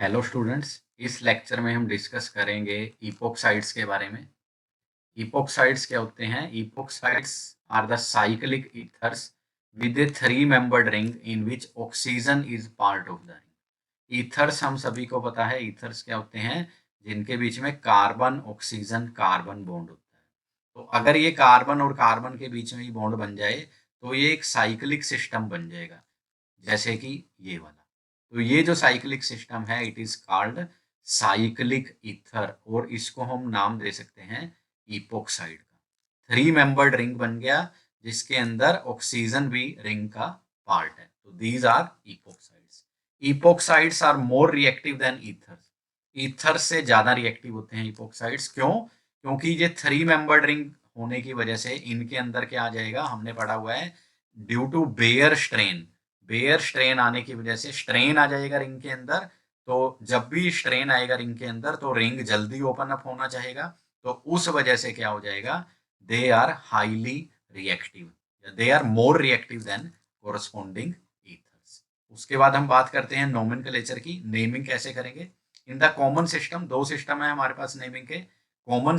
Hello students. इस lecture में हम डिस्कस करेंगे इपोक्साइड्स के बारे में। इपोक्साइड्स क्या होते हैं? Epoxides are the cyclic ethers with a three membered ring in which oxygen is part of the ring. Ethers हम सभी को पता है, ईथर्स क्या होते हैं? जिनके बीच में कार्बन ऑक्सीजन कार्बन बॉन्ड होता है। तो अगर ये कार्बन और कार्बन के बीच में ही बॉन्ड बन जाए तो ये एक साइक्लिक सिस्टम बन जाएगा, जैसे कि ये वाला। तो ये जो साइक्लिक सिस्टम है it is called cyclic ether, और इसको हम नाम दे सकते हैं इपोक्साइड का। थ्री मेंबर्ड रिंग बन गया जिसके अंदर ऑक्सीजन भी रिंग का पार्ट है, तो these are epoxides. Epoxides are more reactive than ethers. Ether से ज्यादा रिएक्टिव होते हैं इपोक्साइड्स। क्यों? क्योंकि ये थ्री मेंबर्ड रिंग होने की वजह से इनके अंदर क्या आ जाएगा, हमने पढ़ा हुआ है, due to Baeyer strain. Baeyer strain आने की वजह से स्ट्रेन आ जाएगा रिंग के अंदर। तो जब भी स्ट्रेन आएगा रिंग के अंदर तो रिंग जल्दी ओपन अप होना चाहेगा। तो उस वजह से क्या हो जाएगा, they are highly reactive, they are more reactive than corresponding ethers. उसके बाद हम बात करते हैं नोमेनक्लेचर की। नेमिंग कैसे करेंगे इन द कॉमन सिस्टम? दो सिस्टम है हमारे पास नेमिंग के। कॉमन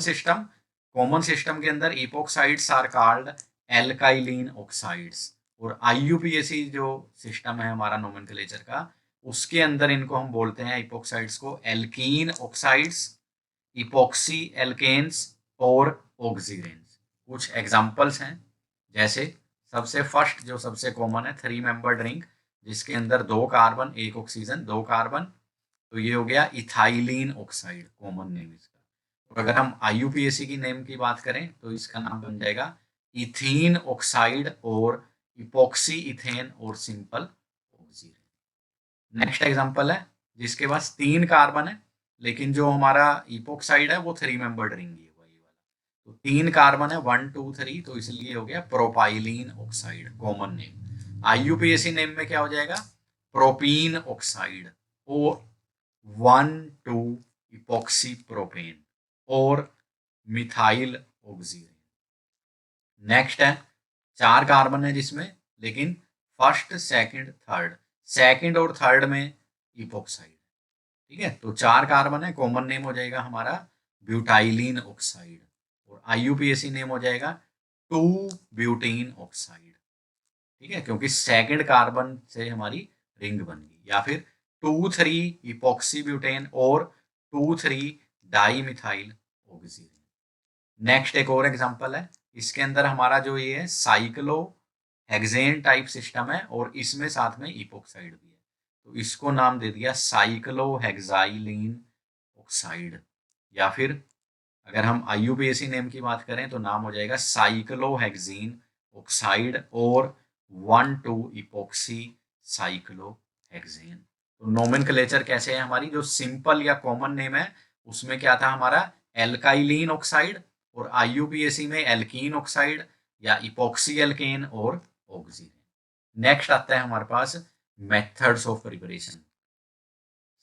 सिस्टम के अंदर इपोक्साइड्स आर कॉल्ड एल्काइलिन ऑक्साइड्स, और आईयूपीएसी जो सिस्टम है हमारा नोमेनक्लेचर का, उसके अंदर इनको हम बोलते हैं इपोक्साइड्स को एल्कीन ऑक्साइड्स, इपोक्सी एल्केन्स और ऑक्सीरेंस। कुछ एग्जांपल्स हैं, जैसे सबसे फर्स्ट जो सबसे कॉमन है, थ्री मेंबर्ड रिंग जिसके अंदर दो कार्बन एक ऑक्सीजन, दो कार्बन, तो ये हो गया इथाइलिन ऑक्साइड, कॉमन नेम इसका। और अगर हम आईयूपीएसी की नेम की बात करें तो इसका नाम बन जाएगा इथीन ऑक्साइड और इपोक्सी इथेन और सिंपल ऑक्सीजन। नेक्स्ट एग्जांपल है जिसके पास तीन कार्बन है, लेकिन जो हमारा इपोक्साइड है वो थ्री मेंबर्ड रिंग है, वही वाला। तो तीन कार्बन है, 1 2 3, तो इसलिए हो गया propylene oxide, common name. IUPAC name में क्या हो जाएगा, प्रोपीन ऑक्साइड और 1 2 इपोक्सी प्रोपेन और मिथाइल ऑक्सीजन। नेक्स्ट है, चार कार्बन है जिसमें, लेकिन फर्स्ट सेकंड थर्ड, सेकंड और थर्ड में इपोक्साइड, ठीक है। तो चार कार्बन है, कॉमन नेम हो जाएगा हमारा ब्यूटाइलिन ऑक्साइड, और आईयूपीएसी नेम हो जाएगा 2 ब्यूटीन ऑक्साइड, ठीक है, क्योंकि सेकंड कार्बन से हमारी रिंग बन गई। या फिर 2 3 इपोक्सी ब्यूटेन और 2 3 डाई मिथाइल ऑक्सीजन। नेक्स्ट एक और एग्जांपल है, इसके अंदर हमारा जो ये है साइक्लो हेक्सेन टाइप सिस्टम है, और इसमें साथ में इपोक्साइड भी है, तो इसको नाम दे दिया साइक्लो हेक्साइलिन ऑक्साइड। या फिर अगर हम आईयूपीएसी नेम की बात करें तो नाम हो जाएगा साइक्लोहेक्सीन ऑक्साइड और 1 2 इपोक्सी साइक्लोहेक्सेन। तो नोमेनक्लेचर कैसे है हमारी, जो सिंपल या कॉमन नेम है उसमें क्या था हमारा एल्काइलिन ऑक्साइड, और आईयूपीएसी में एल्कीन ऑक्साइड या इपोक्सी एल्केन और ऑक्सीजन। नेक्स्ट आता है हमारे पास मेथड्स ऑफ प्रिपरेशन।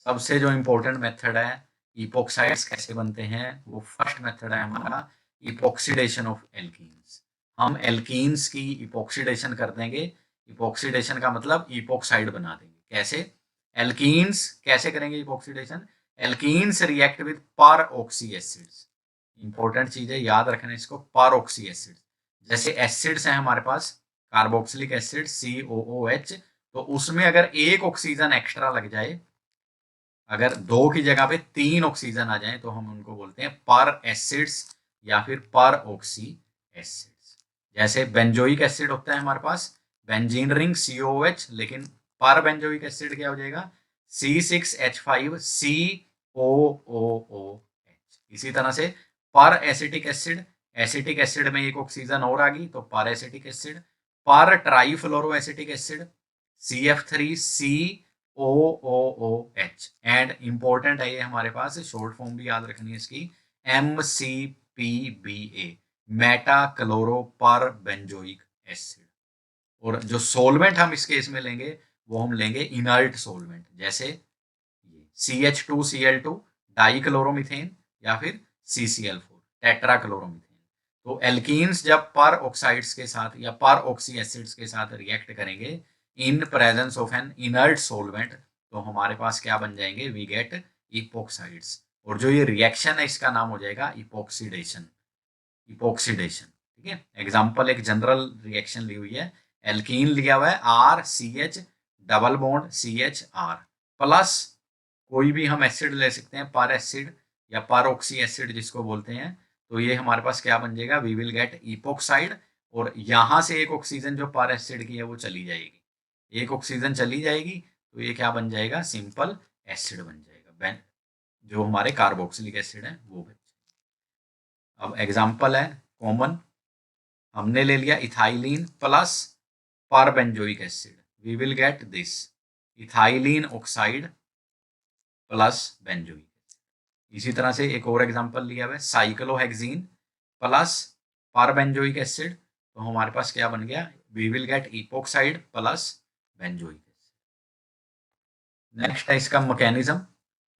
सबसे जो इम्पोर्टेंट मेथड है इपोक्साइड्स कैसे बनते हैं, वो फर्स्ट मेथड है हमारा इपोक्सीडेशन ऑफ एल्कीन्स। हम एल्कीन्स की इपोक्सीडेशन कर देंगे। इपोक्सीडेशन का मतलब इपोक्साइड बना देंगे। कैसे? एल्कीन्स कैसे करेंगे इपोक्सीडेशन? एल्कीन्स रिएक्ट विद पर ऑक्सी एसिड्स। इंपॉर्टेंट चीज है, याद रखना इसको, पर ऑक्सी एसिड। जैसे एसिड्स हैं हमारे पास, कार्बोक्सिलिक एसिड COOH, तो उसमें अगर एक ऑक्सीजन एक्स्ट्रा लग जाए, अगर दो की जगह पे तीन ऑक्सीजन आ जाए, तो हम उनको बोलते हैं पर एसिड्स या फिर पर ऑक्सी एसिड्स। जैसे बेंजोइक एसिड होता है हमारे पास, बेंजीन रिंग COOH, लेकिन पर बेंजोइक एसिड क्या हो जाएगा, C6H5COOOH। इसी तरह से पर एसिटिक एसिड, एसिटिक एसिड में एक ऑक्सीजन और आ गई तो पर एसिटिक एसिड। पर trifluoro acetic acid CF3COOOH। And important है ये हमारे पास, शॉर्ट फॉर्म भी याद रखनी है इसकी, MCPBA, मेटा क्लोरो पर बेंजोइक एसिड। और जो सोलवेंट हम इस केस में लेंगे वो हम लेंगे इनर्ट सोलवेंट, जैसे ये CH2Cl2 डाई क्लोरोमीथेन या फिर CCl4 टेट्रा क्लोरोमीथेन। तो एल्कीन्स जब पर ऑक्साइड्स के साथ या पर ऑक्सी एसिड्स के साथ रिएक्ट करेंगे इन presence of N inert solvent, तो हमारे पास क्या बन जाएंगे, वी गेट इपोक्साइड्स। और जो ये रिएक्शन है इसका नाम हो जाएगा इपोक्सीडेशन। इपोक्सीडेशन, ठीक है। एग्जांपल एक जनरल रिएक्शन ली हुई है, एल्कीन लिया हुआ है R C H double bond C H R plus कोई भी हम एसिड ले सकते हैं, पर एसिड या पर ऑक्सी एसिड जिसको बोलते हैं। तो ये हमारे पास क्या बन जाएगा, वी विल गेट इपोक्साइड। और यहां से एक ऑक्सीजन जो पर एसिड की है वो चली जाएगी, एक ऑक्सीजन चली जाएगी, तो ये क्या बन जाएगा, सिंपल एसिड बन जाएगा, जो हमारे कार्बोक्सिलिक एसिड है वो बन जाएगा। अब एग्जाम्पल है कॉमन, हमने ले लिया ethylene plus perbenzoic acid, we will get this ethylene oxide plus benzoic. इसी तरह से एक और एग्जांपल लिया हुआ है cyclohexene plus perbenzoic acid, तो हमारे पास क्या बन गया, we will get epoxide plus benzoic acid. Next है इसका मैकेनिज्म।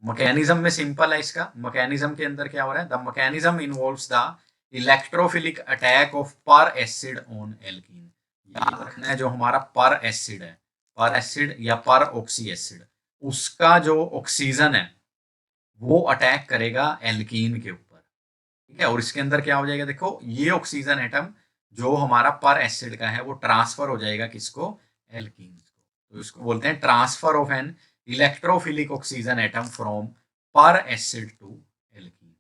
मैकेनिज्म में सिंपल है इसका, मैकेनिज्म के अंदर क्या हो रहा है, the mechanism involves the electrophilic attack of पर एसिड ऑन एल्कीन। याद रखना है जो हमारा पर एसिड है, पर एसिड या पर ऑक्सी एसिड, उसका जो ऑक्सीजन है वो अटैक करेगा एल्कीन के ऊपर, ठीक है। और इसके अंदर क्या हो जाएगा, देखो ये ऑक्सीजन एटम जो हमारा पर एसिड का है वो ट्रांसफर हो जाएगा किसको, एल्कीन को। तो इसको बोलते हैं transfer of an electrophilic oxygen atom from peracid to alkene.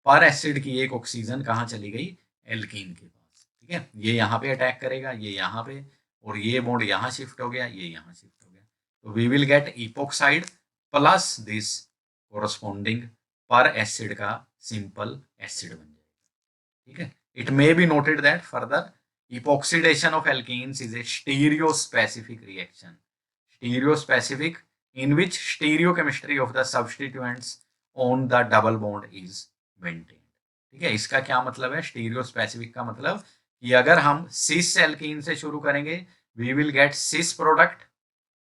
Peracid की एक ऑक्सीजन कहाँ चली गई, एल्कीन के पास, ठीक है। ये यहाँ पे अटैक करेगा, ये यहाँ पे, और ये बॉन्ड यहाँ शिफ्ट हो गया, ये यहाँ शिफ्ट हो गया, तो we will get epoxide plus this corresponding peracid का सिंपल एसिड बन जाएगा, ठीक है। It may be noted that further epoxidation of alkenes is a stereospecific reaction, stereospecific in which stereochemistry of the substituents on the double bond is maintained, ठीक है। इसका क्या मतलब है, stereospecific का मतलब कि अगर हम सिस एल्कीन से शुरू करेंगे we will get cis product,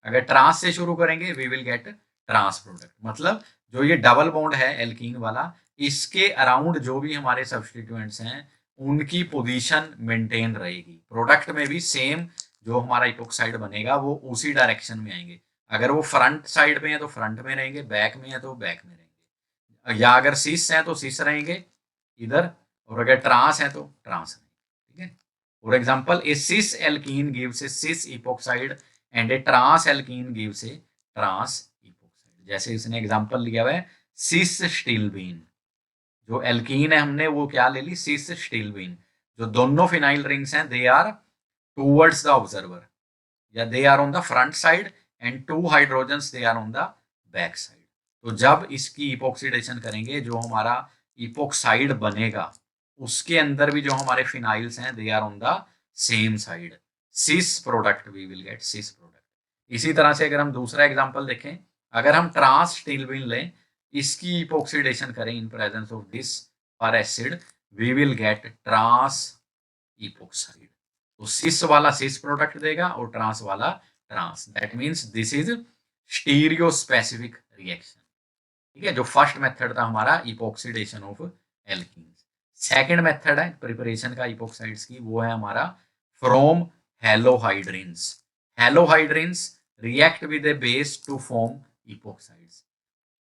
अगर ट्रांस से शुरू करेंगे we will get trans product. मतलब जो ये डबल बॉन्ड है एल्कीन वाला, इसके अराउंड जो भी हमारे सब्स्टिट्यूएंट्स हैं उनकी पोजीशन मेंटेन रहेगी, प्रोडक्ट में भी सेम जो हमारा इपोक्साइड बनेगा वो उसी डायरेक्शन में आएंगे। अगर वो फ्रंट साइड में है तो फ्रंट में रहेंगे, बैक में है तो बैक में रहेंगे, या अगर सिस है तो सिस रहेंगे इधर, और अगर ट्रांस है तो ट्रांस रहेंगे, ठीक है। For example a cis alkene gives a cis epoxide and a trans alkene gives a trans epoxide. जैसे इसने एग्जांपल लिया हुआ है सिस स्टील्बीन, जो एल्कीन है हमने वो क्या ले ली, सिस स्टील्बीन। जो दोनों फिनाइल रिंग्स हैं they are towards the observer, या they are on the front side, and two hydrogens they are on the back side. तो जब इसकी इपोक्सीडेशन करेंगे जो हमारा इपोक्साइड बनेगा उसके अंदर भी जो हमारे फिनाइल्स हैं they are on the same side, cis product we will get cis product. इसी तरह से अगर हम दूसरा एग्जांपल देखें, अगर हम ट्रांस स्टील्बीन लें, इसकी इपोक्सीडेशन करें in presence of this per acid, we will get trans epoxide. तो सिस वाला सिस प्रोडक्ट देगा और ट्रांस वाला trans, that means this is stereospecific reaction, ठीक है। जो फर्स्ट मेथड था हमारा epoxidation of alkenes. Second method है प्रिपरेशन का इपोक्साइड्स की, वो है हमारा from halohydrins. Halohydrins react with a base to form epoxides.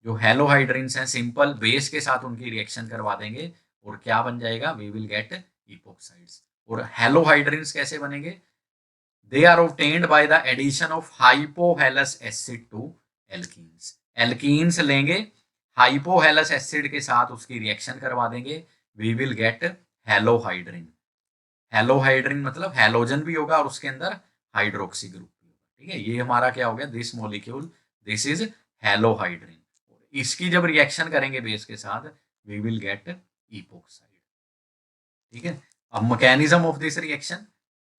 जो हेलोहाइड्रिन्स हैं सिंपल बेस के साथ उनकी रिएक्शन करवा देंगे और क्या बन जाएगा, वी विल गेट इपोक्साइड्स। और हेलोहाइड्रिन्स कैसे बनेंगे, they are obtained by the addition of hypohalous acid to alkenes। alkenes लेंगे, hypohalous acid के साथ उसकी रिएक्शन करवा देंगे, we will get halohydrin. Halohydrin मतलब हेलोजन भी होगा और उसके अंदर हाइड्रोक्सी ग्रुप भी होगा, ठीक है। ये हमारा क्या हो गया, this molecule, this is halohydrin. इसकी जब रिएक्शन करेंगे बेस के साथ वी विल गेट इपोक्साइड, ठीक है। अब mechanism of this reaction,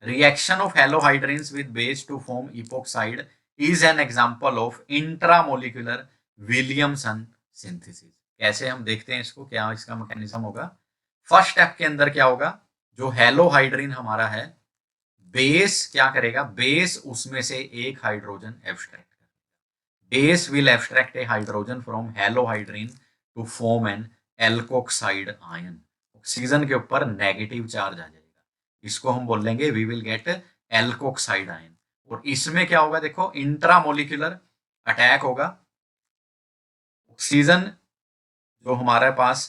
reaction of halohydrins with base to form epoxide is an example of intramolecular Williamson synthesis। कैसे हम देखते हैं इसको, क्या इसका मैकेनिज्म होगा। फर्स्ट स्टेप के अंदर क्या होगा, जो हेलोहाइड्रिन हमारा है बेस क्या करेगा, बेस उसमें से एक हाइड्रोजन एब्स्ट्रैक्ट करेगा। Base will abstract a hydrogen from halohydrin to form an alkoxide ion. Oxygen के ऊपर नेगेटिव चार्ज आ जाएगा, इसको हम बोल लेंगे we will get alkoxide ion. और इसमें क्या होगा, देखो इंट्रामोलिकुलर अटैक होगा, ऑक्सीजन जो हमारे पास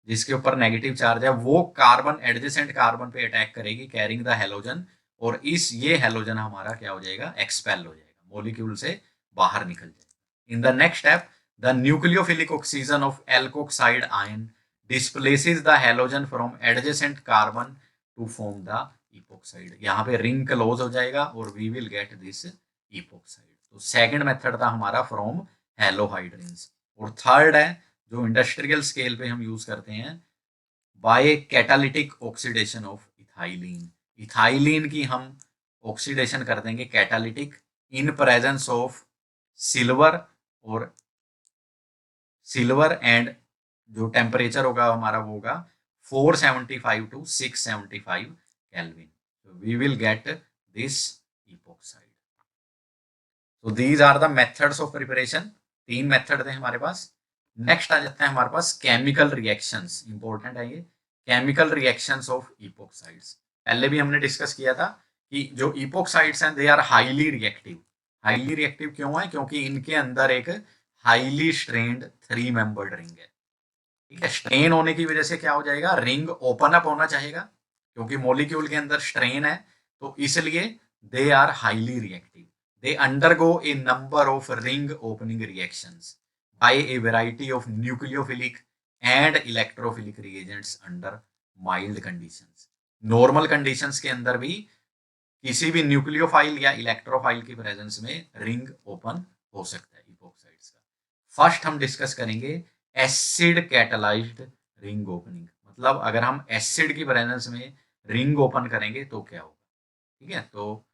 जिसके ऊपर नेगेटिव चार्ज है वो कार्बन एडजेसेंट कार्बन पे अटैक करेगी कैरिंग द हेलोजन, और इस ये हेलोजन हमारा क्या हो जाएगा, एक्सपेल हो जाएगा, मॉलिक्यूल से बाहर निकल जाएगा। In the next step the nucleophilic oxygen of alkoxide ion displaces the halogen from adjacent carbon to form the epoxide. यहाँ पे रिंग क्लोज हो जाएगा और we will get this epoxide. तो सेकंड मेथड था हमारा फ्रॉम हेलोहाइड्रिन्स। और थर्ड है जो इंडस्ट्रियल स्केल पे हम यूज करते हैं, by catalytic oxidation of ethylene. Ethylene की हम ऑक्सीडेशन कर देंगे catalytic in presence of silver, और सिल्वर एंड जो टेम्परेचर होगा हमारा वो होगा 475 to 675 kelvin. We will get this epoxide. तो these are the methods of preparation. तीन मेथड थे हमारे पास। नेक्स्ट आ जाता है हमारे पास केमिकल रिएक्शंस। इंपॉर्टेंट है ये केमिकल रिएक्शंस ऑफ इपोक्साइड्स। पहले भी हमने डिस्कस किया था कि जो इपोक्साइड्स हैं they are highly reactive. Highly reactive क्यों है? क्योंकि इनके अंदर एक हाईली स्ट्रेन्ड 3 मेंबर्ड रिंग है। ठीक है, स्ट्रेन होने की वजह से क्या हो जाएगा, रिंग ओपन अप होना चाहेगा, क्योंकि मॉलिक्यूल के अंदर स्ट्रेन है, तो इसलिए they are highly reactive. they undergo a number of ring opening reactions by a variety of nucleophilic and electrophilic reagents under mild conditions। Normal conditions के अंदर भी किसी भी न्यूक्लियोफाइल या इलेक्ट्रोफाइल की प्रेजेंस में रिंग ओपन हो सकता है इपोक्साइड्स का। फर्स्ट हम डिस्कस करेंगे एसिड कैटलाइज्ड रिंग ओपनिंग। मतलब अगर हम एसिड की प्रेजेंस में रिंग ओपन करेंगे तो क्या होगा। ठीक है, तो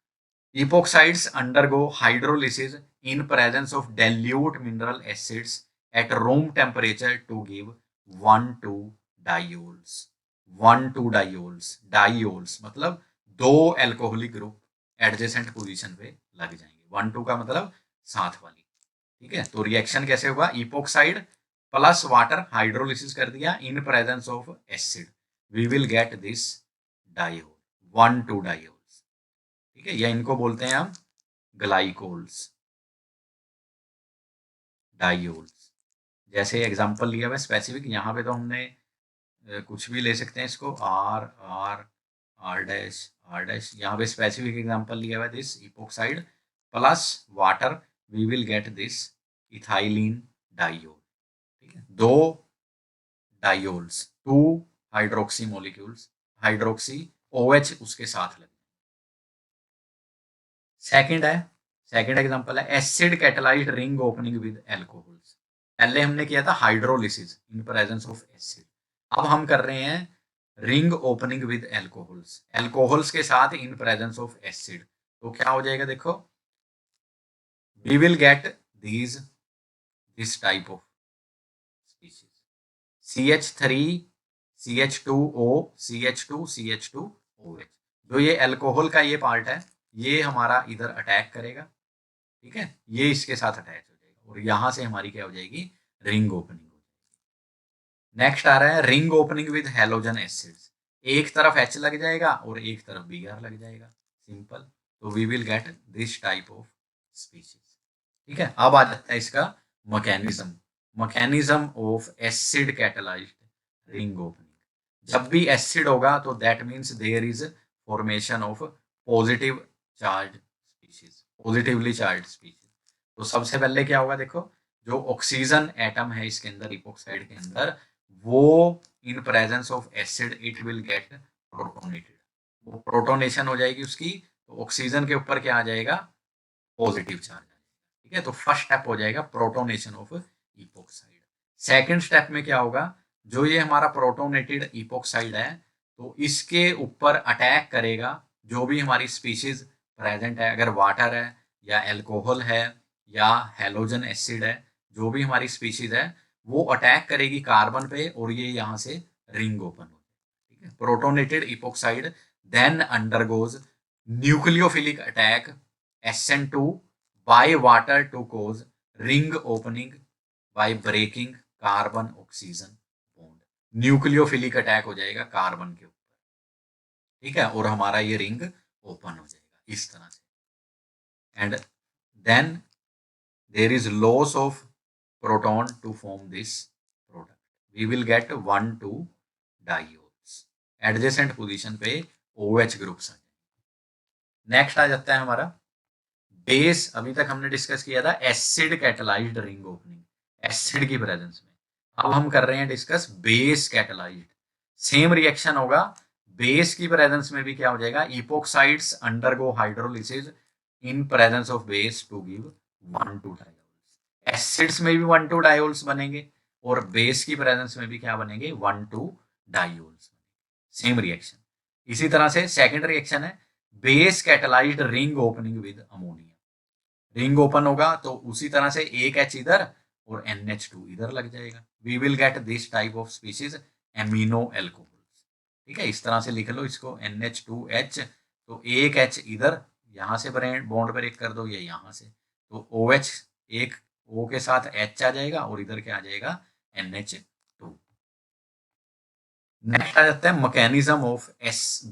epoxides undergo hydrolysis in presence of dilute mineral acids at room temperature to give 1,2 diols। 1,2 diols, diols मतलब दो एल्कोहलिक ग्रुप एडजेसेंट पोजीशन पे लग जाएंगे। 1,2 का मतलब साथ वाली। ठीक है, तो रिएक्शन कैसे होगा, इपोक्साइड प्लस वाटर हाइड्रोलिसिस कर दिया in presence of acid, we will get this diol, 1,2 diol. ठीक है, या इनको बोलते हैं हम ग्लाइकोल्स, डायोल्स। जैसे एग्जांपल लिया हुआ है स्पेसिफिक, यहाँ पे तो हमने कुछ भी ले सकते हैं इसको, R R R dash R dash. यहाँ पे स्पेसिफिक एग्जांपल लिया हुआ है this epoxide plus water, we will get this ethylene diol. ठीक है, दो diols, two hydroxy molecules, hydroxy OH उसके साथ लगे। सेकंड है, सेकंड एग्जांपल है acid catalysed ring opening with alcohols. पहले हमने किया था hydrolysis in presence of acid, अब हम कर रहे हैं ring opening with alcohols, alcohols के साथ इन प्रेजेंस ऑफ एसिड। तो क्या हो जाएगा, देखो we will get these this type of species, CH3 CH2O CH2 CH2OH। जो ये एल्कोहल का ये पार्ट है ये हमारा इधर अटैक करेगा। ठीक है, ये इसके साथ अटैच हो जाएगा और यहां से हमारी क्या हो जाएगी, रिंग ओपनिंग हो जाएगी। नेक्स्ट आ रहा है ring opening with halogen acids. एक तरफ H लग जाएगा और एक तरफ Br लग जाएगा, सिंपल। तो we will get this type of species. ठीक है, अब आ जाता है इसका mechanism, mechanism of acid catalysed ring opening. जब भी एसिड होगा तो that means there is formation of positive charge species, positively charge species. तो सबसे पहले क्या होगा, देखो जो ऑक्सीजन एटम है इसके अंदर इपोक्साइड के अंदर, वो इन presence of acid it will get protonated, वो प्रोटोनेशन हो जाएगी उसकी, तो ऑक्सीजन के ऊपर क्या आ जाएगा, पॉजिटिव चार्ज। ठीक है, तो फर्स्ट स्टेप हो जाएगा protonation of epoxide. Second step में क्या होगा, जो ये हमारा प्रोटोनेटेड इपोक्साइड है तो इसके ऊपर अटैक करेगा जो भी हमारी स्पीशीज प्रेजेंट है, अगर वाटर है या अल्कोहल है या हेलोजन एसिड है, जो भी हमारी स्पीशीज है वो अटैक करेगी कार्बन पे और ये यहाँ से रिंग ओपन हो। ठीक है, protonated epoxide then undergoes nucleophilic attack SN2 by water to cause ring opening by breaking carbon oxygen bond. Nucleophilic attack हो जाएगा कार्बन के ऊपर। ठीक है, और हमारा ये रिंग ओपन हो जाएगा इस तरह से। And then there is loss of proton to form this product. We will get 1,2 diols. Adjacent position पे OH ग्रुप्स आ जाएंगे। नेक्स्ट आ जाता है हमारा बेस। अभी तक हमने डिस्कस किया था acid catalysed ring opening, acid की प्रेजेंस में। अब हम कर रहे हैं discuss base catalysed. Same reaction होगा, बेस की प्रेजेंस में भी क्या हो जाएगा, epoxides undergo hydrolysis in presence of base to give 1,2 diols. Acids में भी 1,2 डायोल्स बनेंगे और बेस की प्रेजेंस में भी क्या बनेंगे, 1,2 डायोल्स। Same reaction. इसी तरह से सेकंड रिएक्शन है base catalysed ring opening with ammonia. Ring open होगा तो उसी तरह से एक H इधर और NH2 इधर लग जाएगा। We will get this type of species amino alcohols. ठीक है, इस तरह से लिख लो इसको NH2H, तो एक H इधर यहां से बॉन्ड ब्रेक कर दो, ये यहां से, तो OH एक O के साथ H आ जाएगा और इधर क्या आ जाएगा, NH2। नेक्स्ट आ जाता है mechanism of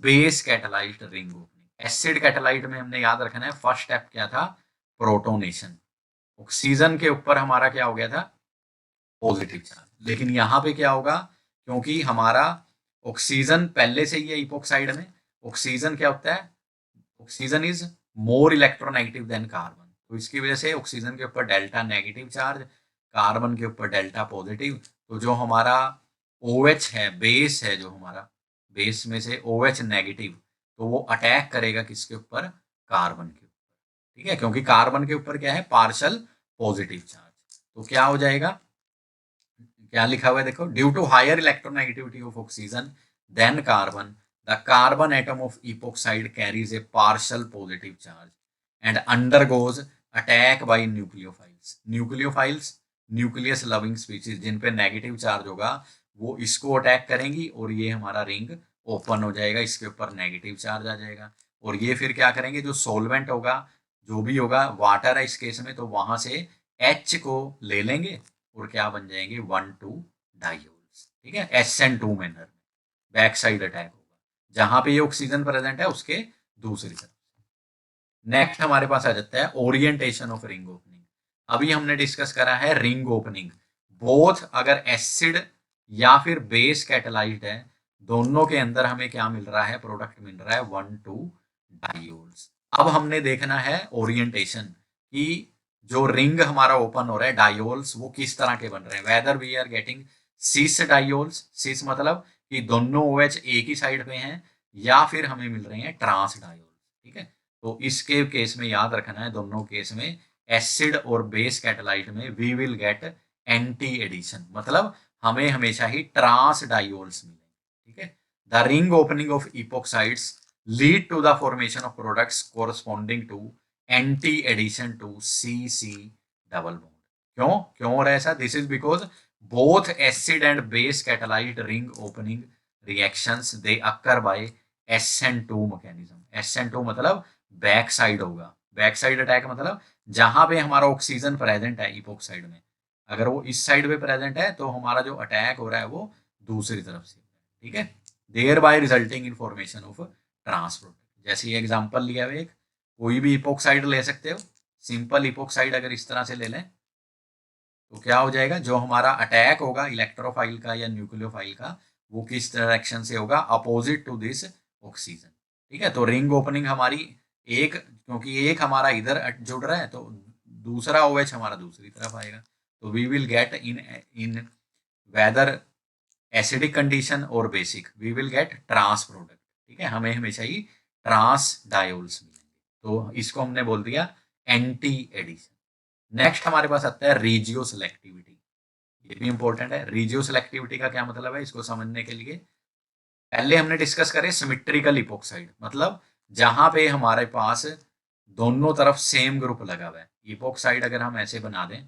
base catalysed ring opening. Acid catalyst में हमने याद रखना है फर्स्ट स्टेप क्या था, प्रोटोनेशन। ऑक्सीजन के ऊपर हमारा क्या हो गया था, पॉजिटिव चार्ज। लेकिन यहाँ पे क्या होगा, क्योंकि हमारा ऑक्सीजन पहले से ही है इपोक्साइड में, ऑक्सीजन क्या होता है, oxygen is more electronegative than carbon, तो इसकी वजह से ऑक्सीजन के ऊपर डेल्टा नेगेटिव चार्ज, कार्बन के ऊपर डेल्टा पॉजिटिव। तो जो हमारा OH है, बेस है, जो हमारा बेस में से OH नेगेटिव, तो वो अटैक करेगा किसके ऊपर, कार्बन के ऊपर। ठीक है, क्योंकि कार्बन के ऊपर क्या है, पार्शियल पॉजिटिव चार्ज। तो क्या हो जाएगा, क्या लिखा हुआ है देखो, due to higher electronegativity of oxygen than carbon, the carbon atom of epoxide carries a partial positive charge and undergoes attack by nucleophiles. nucleophiles nucleus loving species, जिन पे नेगेटिव चार्ज होगा वो इसको अटैक करेंगी और ये हमारा रिंग ओपन हो जाएगा, इसके ऊपर नेगेटिव चार्ज आ जाएगा। और ये फिर क्या करेंगे, जो सोलवेंट होगा, जो भी होगा, वाटर है इस केस में, तो वहां से H को ले लेंगे और क्या बन जाएंगे, 1,2 डायोल्स। ठीक है, SN2 मैनर में बैक साइड अटैक होगा, जहां पे ये ऑक्सीजन प्रेजेंट है उसके दूसरी तरफ। नेक्स्ट हमारे पास आ जाता है ओरिएंटेशन ऑफ रिंग ओपनिंग। अभी हमने डिस्कस करा है रिंग ओपनिंग, बोथ अगर एसिड या फिर बेस कैटलाइज्ड है, दोनों के अंदर हमें क्या मिल रहा है, प्रोडक्ट मिल रहा है 1,2 डायोल्स। अब हमने देखना है ओरिएंटेशन कि जो रिंग हमारा ओपन हो रहा है, डायोल्स वो किस तरह के बन रहे हैं, whether we are getting cis diols, cis मतलब कि दोनों OH एक ही साइड पे हैं, या फिर हमें मिल रहे हैं ट्रांस डायोल्स। ठीक है, तो इसके केस में याद रखना है, दोनों केस में एसिड और बेस कैटलाइट में we will get anti addition, मतलब हमें हमेशा ही ट्रांस डायोल्स मिलेंगे। ठीक है, the ring opening of epoxides lead to the formation of products corresponding to anti addition to CC double bond. क्यों हो रहा है ऐसा, this is because both acid and base catalyzed ring opening reactions they occur by SN2 mechanism। SN2 मतलब back side होगा, back side attack मतलब जहां पे हमारा ऑक्सीजन प्रेजेंट है इपोक्साइड में, अगर वो इस साइड पे प्रेजेंट है तो हमारा जो अटैक हो रहा है वो दूसरी तरफ से। ठीक है, thereby resulting in formation of trans product. जैसे ये एग्जांपल लिया हुआ, एक कोई भी इपोक्साइड ले सकते हो, सिंपल इपोक्साइड अगर इस तरह से ले लें तो क्या हो जाएगा, जो हमारा अटैक होगा इलेक्ट्रोफाइल का या न्यूक्लियोफाइल का, वो किस डायरेक्शन से होगा, अपोजिट टू दिस ऑक्सीजन। ठीक है, तो रिंग ओपनिंग हमारी एक, क्योंकि एक हमारा इधर जुड़ रहा है तो दूसरा OH हमारा दूसरी तरफ आएगा, तो we will get in whether acidic condition और basic, we will get trans product. ठीक है, हमें हमेशा ही ट्रांस डायोल्स मिलेंगे, तो इसको हमने बोल दिया एंटी एडिशन। नेक्स्ट हमारे पास आता है रीजियो सेलेक्टिविटी, ये भी इंपॉर्टेंट है। रीजियो सेलेक्टिविटी का क्या मतलब है, इसको समझने के लिए पहले हमने डिस्कस करे सिमेट्रिकल इपोक्साइड, मतलब जहां पे हमारे पास दोनों तरफ सेम ग्रुप लगा हुआ है। इपोक्साइड अगर हम ऐसे बना दें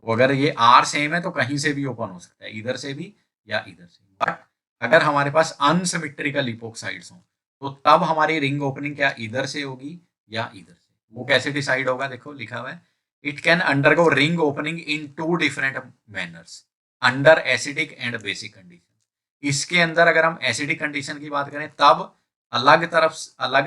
तो अगर ये R सेम है तो कहीं से भी ओपन हो सकता है, इधर से भी या इधर से। बट अगर हमारे पास अनसिमेट्रिकल इपोक्साइड्स हो तो तब हमारी रिंग ओपनिंग क्या इधर से होगी या इधर से। वो कैसे डिसाइड होगा, देखो लिखा हुआ है, it can undergo ring opening in 2 different manners under acidic and basic condition. इसके अंदर अगर हम एसिडिक कंडीशन की बात करें तब अलग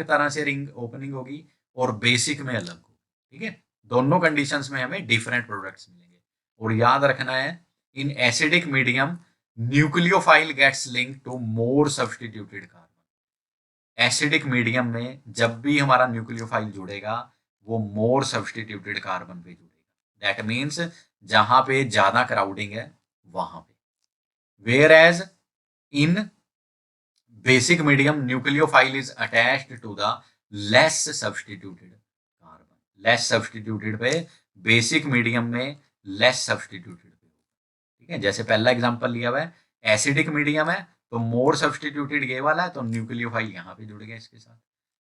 तरह से रिंग ओपनिंग होगी और बेसिक में अलग होगी। ठीक है, दोनों कंडीशंस में हमें डिफरेंट प्रोडक्ट्स मिलेंगे। और याद रखना है, in acidic medium nucleophile gets link to more substituted carbon. Acidic medium में जब भी हमारा न्यूक्लियोफाइल जुड़ेगा वो मोर सब्स्टिट्यूटेड कार्बन पे जुड़ेगा। दैट मीन्स जहां पे ज्यादा क्राउडिंग है वहां पे। Whereas in basic medium nucleophile is attached to the less substituted carbon। less substituted पे बेसिक मीडियम में लेस सब्सटीट्यूटेड पे होगा। ठीक है, जैसे पहला एग्जांपल लिया हुआ है, एसिडिक मीडियम है तो मोर सब्सटीट्यूटेड ये वाला है, तो न्यूक्लियोफाइल यहाँ पे जुड़ गया इसके साथ।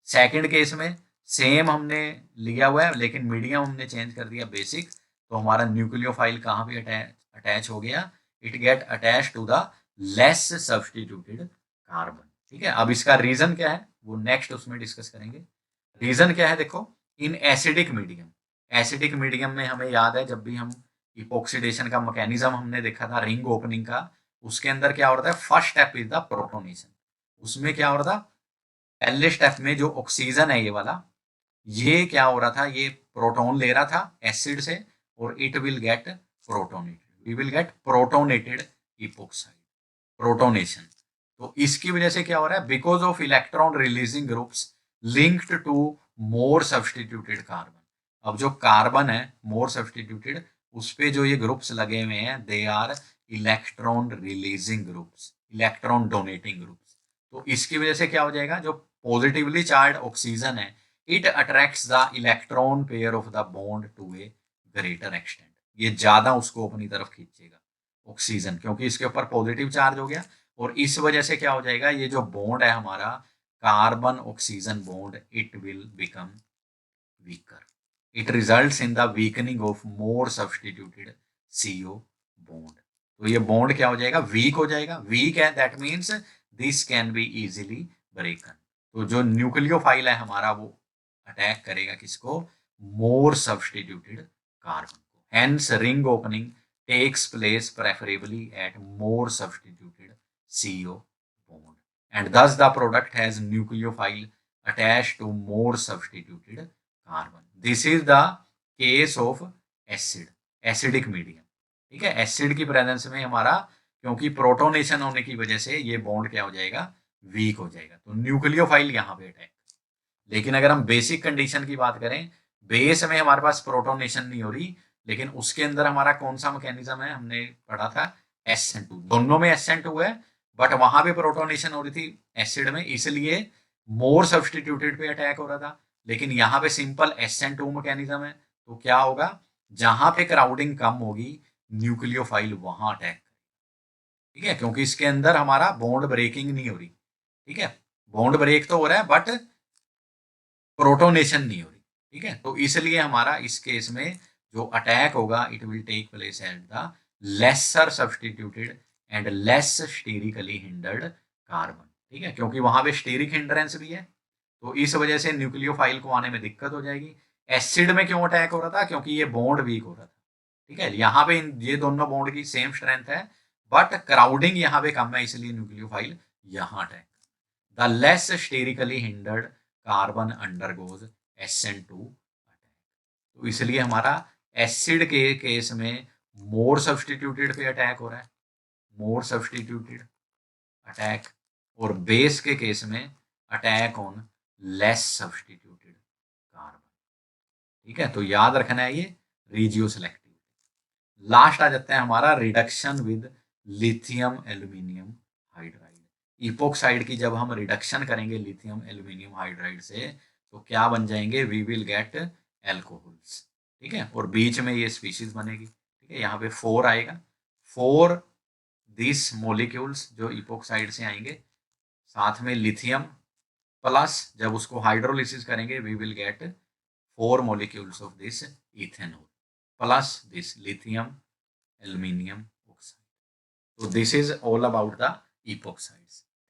सेकंड केस में सेम हमने लिया हुआ है लेकिन मीडियम हमने चेंज कर दिया बेसिक, तो हमारा न्यूक्लियोफाइल कहाँ पे अटैच हो गया, it get attach to the less substituted carbon. ठीक है, अब इसका रीजन क्या है वो नेक्स्ट उसमें डिस्कस करेंगे। रीजन क्या है, देखो, इन एसिडिक मीडियम, एसिडिक मीडियम में हमें याद है जब भी हम इपोक्सीडेशन का मैकेनिज्म हमने देखा था रिंग ओपनिंग का, उसके अंदर क्या हो रहा था, first step is the protonation. उसमें क्या हो रहा था, पहले स्टेप में जो ऑक्सीजन है ये वाला, ये क्या हो रहा था, ये प्रोटॉन ले रहा था एसिड से और it will get protonated, we will get protonated epoxide, protonation. तो इसकी वजह से क्या हो रहा है, because of electron releasing groups linked to more substituted carbon. अब जो कार्बन है मोर सब्सटीट्यूटेड, उस पे जो ये ग्रुप्स लगे हुए हैं they are electron releasing groups, electron donating groups. तो इसकी वजह से क्या हो जाएगा, जो पॉजिटिवली चार्ज ऑक्सीजन है it attracts the electron pair of the bond to a greater extent. ये ज्यादा उसको अपनी तरफ खींचेगा ऑक्सीजन, क्योंकि इसके ऊपर पॉजिटिव चार्ज हो गया। और इस वजह से क्या हो जाएगा, ये जो बॉन्ड है हमारा carbon oxygen bond, it will become weaker. It results in the weakening of more substituted CO bond. तो ये बॉन्ड क्या हो जाएगा, वीक हो जाएगा। वीक है that means this can be easily ब्रेकन। तो जो न्यूक्लियोफाइल है हमारा वो अटैक करेगा किसको, मोर सब्सटीट्यूटेड कार्बन को। Hence ring opening takes place preferably at more substituted CO bond, and thus the product has nucleophile attached to more substituted carbon. This is the case of acid, acidic medium। ठीक है, acid की presence में हमारा, क्योंकि protonation होने की वजह से ये बॉन्ड क्या हो जाएगा, वीक हो जाएगा, तो न्यूक्लियोफाइल यहाँ पे अटैक। लेकिन अगर हम बेसिक कंडीशन की बात करें, बेस में हमारे पास प्रोटोनेशन नहीं हो रही, लेकिन उसके अंदर हमारा कौन सा मैकेनिज्म है, हमने पढ़ा था SN2, दोनों में SN2 है, बट वहां पे प्रोटोनेशन हो रही थी एसिड में, इसलिए मोर सब्सटीट्यूटेड पे अटैक हो रहा था। लेकिन यहाँ पे सिंपल SN2 मैकेनिज्म है, तो क्या होगा, जहां पे क्राउडिंग कम होगी न्यूक्लियोफाइल वहां अटैक। ठीक है, क्योंकि इसके अंदर हमारा बॉन्ड ब्रेकिंग नहीं हो रही। ठीक है, बॉन्ड ब्रेक तो हो रहा है बट प्रोटोनेशन नहीं हो रही। ठीक है, तो इसलिए हमारा इस केस में जो अटैक होगा it will take place at the lesser substituted and less sterically hindered carbon. ठीक है, क्योंकि वहां पे स्टेरिक हिंड्रेंस भी है, तो इस वजह से न्यूक्लियोफाइल को आने में दिक्कत हो जाएगी। एसिड में क्यों अटैक हो रहा था, क्योंकि ये बॉन्ड वीक हो रहा था। ठीक है, यहाँ पे ये दोनों बॉन्ड की सेम स्ट्रेंथ है बट क्राउडिंग यहाँ पे कम है, इसलिए न्यूक्लियोफाइल यहाँ attack. The less sterically hindered carbon undergoes SN2 attack. तो इसलिए हमारा एसिड के केस में मोर सब्सटीट्यूटेड पे अटैक हो रहा है, मोर सब्सटीट्यूटेड अटैक, और बेस के केस में attack on less substituted carbon. ठीक है, तो याद रखना है ये रीजियो सेलेक्टिव। लास्ट आ जाता है हमारा reduction with lithium aluminium hydride. Epoxide की जब हम रिडक्शन करेंगे लिथियम एल्यूमिनियम हाइड्राइड से, तो क्या बन जाएंगे, वी विल गेट एल्कोहल्स। ठीक है, और बीच में ये स्पीशीज बनेगी। ठीक है, यहाँ पे 4 आएगा, 4 दिस मोलिक्यूल्स जो इपोक्साइड से आएंगे, साथ में लिथियम प्लस जब उसको हाइड्रोलिसिस करेंगे we will get 4 molecules of this ethanol plus this lithium aluminum oxide. So this is all about the epoxides.